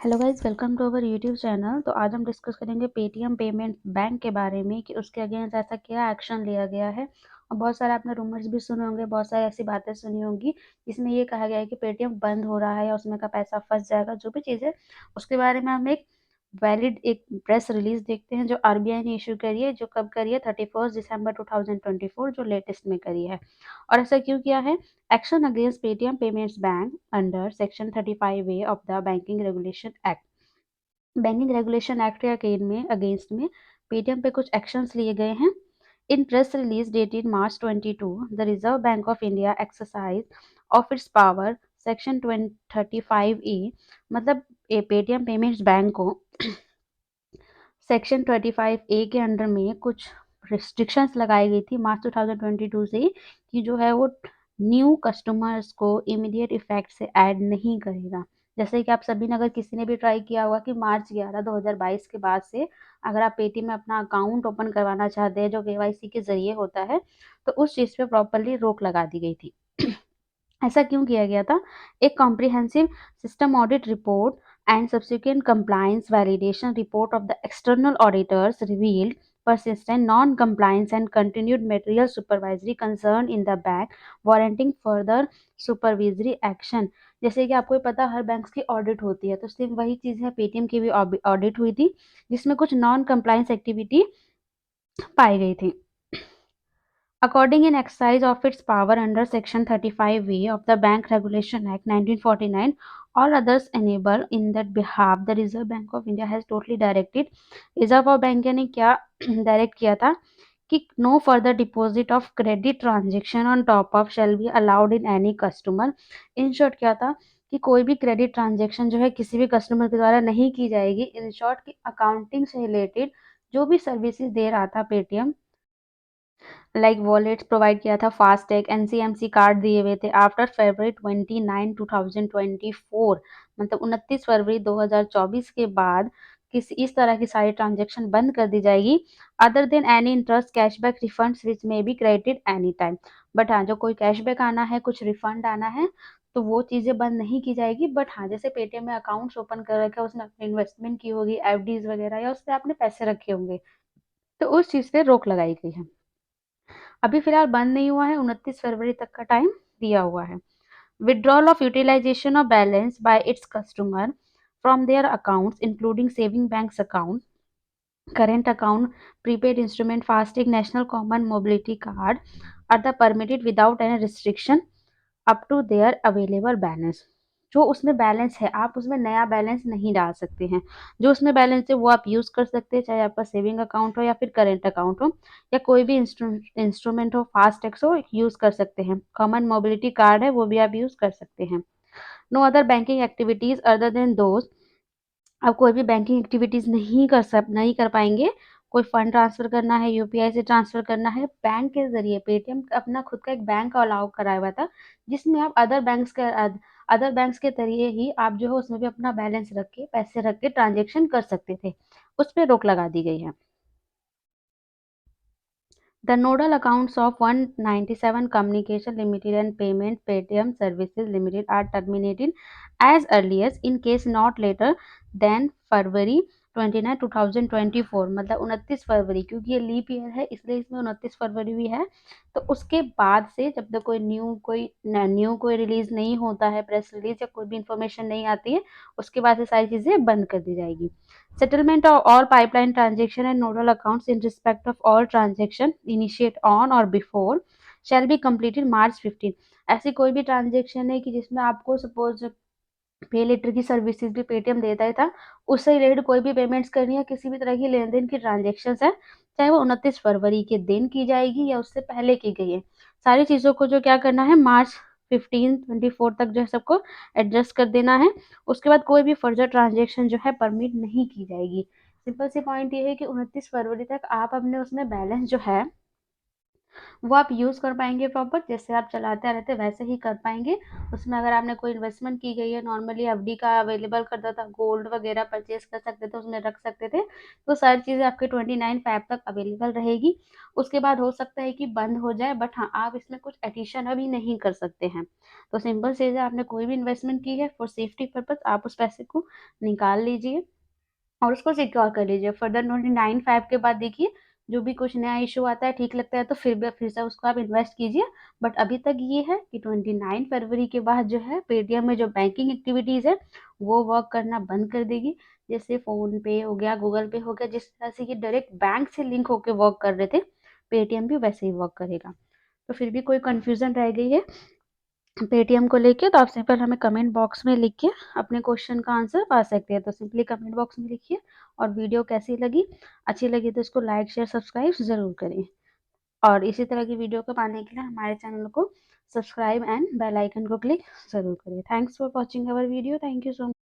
Hello guys, welcome to our YouTube channel. तो आज हम डिस्कस करेंगे पेटीएम पेमेंट बैंक के बारे में कि उसके अगेंस्ट ऐसा क्या एक्शन लिया गया है। और बहुत सारे आपने रूमर्स भी सुने होंगे, बहुत सारी ऐसी बातें सुनी होंगी जिसमें ये कहा गया है कि पेटीएम बंद हो रहा है या उसमें का पैसा फंस जाएगा। जो भी चीज़ें उसके बारे में हम एक वैलिड एक प्रेस रिलीज देखते हैं जो आरबीआई ने इशू करी है, जो कब करी है 31 दिसंबर 2024, जो लेटेस्ट में करी है। और ऐसा क्यों किया है? Action against Paytm Payments Bank under section 35A of the banking regulation act. Banking regulation act के अगेंस्ट में पेटीएम पे कुछ एक्शंस लिए गए हैं। In press release dated March 22, the Reserve Bank of India exercise of its power section 35A, मतलब Paytm Payments Bank को section 25A के अंडर में कुछ रिस्ट्रिक्शंस लगाई गई थी मार्च 2022 से, कि जो है वो न्यू कस्टमर्स को इमीडिएट इफेक्ट से ऐड नहीं करेगा। जैसे कि आप सभी ने, अगर किसी ने भी ट्राई किया होगा कि मार्च 11 2022 के बाद से अगर आप पेटीएम में अपना अकाउंट ओपन करवाना चाहते हैं जो केवाईसी के जरिए होता है, तो उस चीज़ पे प्रॉपरली रोक लगा दी गई थी। ऐसा क्यों किया गया था? एक comprehensive system audit report and subsequent compliance validation report of the external auditors revealed persistent non-compliance and continued material supervisory concern in the bank, warranting further supervisory action। जैसे कि आपको पता हर बैंक की ऑडिट होती है, तो सेम वही चीज़ है, पेटीएम की भी ऑडिट हुई थी जिसमें कुछ नॉन कंप्लायंस एक्टिविटी पाई गई थी। According in exercise of its power under Section 35A of the Bank Regulation Act 1949, all others enable in that behalf, the Reserve Bank of India has totally directed। Reserve of bank ने क्या direct किया था कि no further deposit of credit transaction on top of shall be allowed in any customer. In short क्या था कि कोई भी क्रेडिट ट्रांजेक्शन जो है किसी भी कस्टमर के द्वारा नहीं की जाएगी। इन शॉर्ट की अकाउंटिंग से रिलेटेड जो भी सर्विसेज दे रहा था पेटीएम, लाइक वॉलेट्स प्रोवाइड किया था, फास्टैग, एनसीएमसी कार्ड दिए हुए थे, आफ्टर February 29, 2024, मतलब 29 फरवरी 2024 के बाद किसी इस तरह की सारी ट्रांजेक्शन बंद कर दी जाएगी। Other than any interest, cashback, refunds which may be credited any time. But हाँ, जो कोई कैशबैक आना है, कुछ रिफंड आना है, तो वो चीज़ें बंद नहीं की जाएगी। बट हाँ, जैसे पेटीएम में अकाउंट्स ओपन कर रखे हैं, उसमें अपनी इन्वेस्टमेंट की होगी, एफडीज वगैरह, या उसमें आपने पैसे रखे होंगे, तो उस चीज़ पे रोक लगाई गई है। अभी फिलहाल बंद नहीं हुआ है, 29 फरवरी तक का टाइम दिया हुआ है। Withdrawal of utilisation of balance by its customer from their accounts including saving banks account, current account, prepaid instrument, FASTag, national common mobility card are the permitted without any restriction up to their available balance। जो उसमें balance है, आप उसमें नया balance नहीं डाल सकते हैं। जो उसमें बैलेंस है वो आप यूज कर सकते हैं, चाहे आपका सेविंग अकाउंट हो या फिर करेंट अकाउंट हो या कोई भी इंस्ट्रूमेंट हो, फास्टैग हो, यूज कर सकते हैं। कॉमन मोबिलिटी कार्ड है वो भी आप यूज कर सकते हैं। No other banking activities other than those, आप कोई भी बैंकिंग एक्टिविटीज़ नहीं कर पाएँगे। कोई फंड ट्रांसफ़र करना है, यूपीआई से ट्रांसफ़र करना है, बैंक के ज़रिए पेटीएम अपना खुद का एक बैंक अलाउ कराया हुआ था, जिसमें आप अदर बैंक्स के ज़रिए ही आप जो है उसमें भी अपना बैलेंस रख के, पैसे रख के ट्रांज़ैक्शन कर सकते थे। उस पे रोक लगा दी गई है। The nodal accounts of 197 Communication Limited and Payment Paytm Services Limited are terminated as early as in case not later than February 29, 2024, मतलब 29 फरवरी, क्योंकि ये लीप ईयर है इसलिए इसमें 29 फरवरी भी है। तो उसके बाद से जब तक कोई रिलीज नहीं होता है, प्रेस रिलीज या कोई भी इंफॉर्मेशन नहीं आती है, उसके बाद से सारी चीज़ें बंद कर दी जाएगी। Settlement of all pipeline transaction and nodal accounts in respect of all transaction initiate on or before shall be completed March 15। ऐसी कोई भी ट्रांजेक्शन है कि जिसमें आपको सपोज पे लेटर की सर्विसेज भी पेटीएम देता ही था, उससे रिलेटेड कोई भी पेमेंट्स करनी है, किसी भी तरह की लेन देन की ट्रांजेक्शन है, चाहे वो 29 फरवरी के दिन की जाएगी या उससे पहले की गई है, सारी चीज़ों को जो क्या करना है, मार्च 15-24 तक जो है सबको एडजस्ट कर देना है। उसके बाद कोई भी फर्दर ट्रांजेक्शन जो है परमिट नहीं की जाएगी। सिंपल सी पॉइंट ये है कि 29 फरवरी तक आप अपने उसमें बैलेंस जो है वो आप यूज़ कर पाएँगे प्रॉपर, जैसे आप चलाते रहते वैसे ही कर पाएँगे। उसमें अगर आपने कोई इन्वेस्टमेंट की गई है, नॉर्मली एफडी का अवेलेबल करता था, गोल्ड वगैरह परचेज़ कर सकते थे, उसमें रख सकते थे। तो सारी चीज़ें आपके 29 फ़ैब तक अवेलेबल रहेगी। उसके बाद हो सकता है कि बंद हो जाए, बट हाँ, आप इसमें कुछ एडिशन अभी नहीं कर सकते हैं। तो सिंपल चीज़ है, आपने कोई भी इन्वेस्टमेंट की है फॉर सेफ्टी पर्पज़, आप उस पैसे को निकाल लीजिए और उसको सिक्योर कर लीजिए। फर्दर 29 फ़ैब के बाद देखिए, जो भी कुछ नया इश्यू आता है, ठीक लगता है तो फिर से उसको आप इन्वेस्ट कीजिए। बट अभी तक ये है कि 29 फरवरी के बाद जो है पेटीएम में जो बैंकिंग एक्टिविटीज़ है, वो वर्क करना बंद कर देगी। जैसे फ़ोन पे हो गया, गूगल पे हो गया, जिस तरह से ये डायरेक्ट बैंक से लिंक होके वर्क कर रहे थे, पेटीएम भी वैसे ही वर्क करेगा। तो फिर भी कोई कन्फ्यूज़न रह गई है पेटीएम को लेके, तो आप सिंपल हमें कमेंट बॉक्स में लिख के अपने क्वेश्चन का आंसर पा सकते हैं। तो सिंपली कमेंट बॉक्स में लिखिए और वीडियो कैसी लगी? अच्छी लगी तो इसको लाइक, शेयर, सब्सक्राइब ज़रूर करें। और इसी तरह की वीडियो को पाने के लिए हमारे चैनल को सब्सक्राइब एंड बेल आइकन को क्लिक ज़रूर करें। Thanks for watching our video. Thank you so much.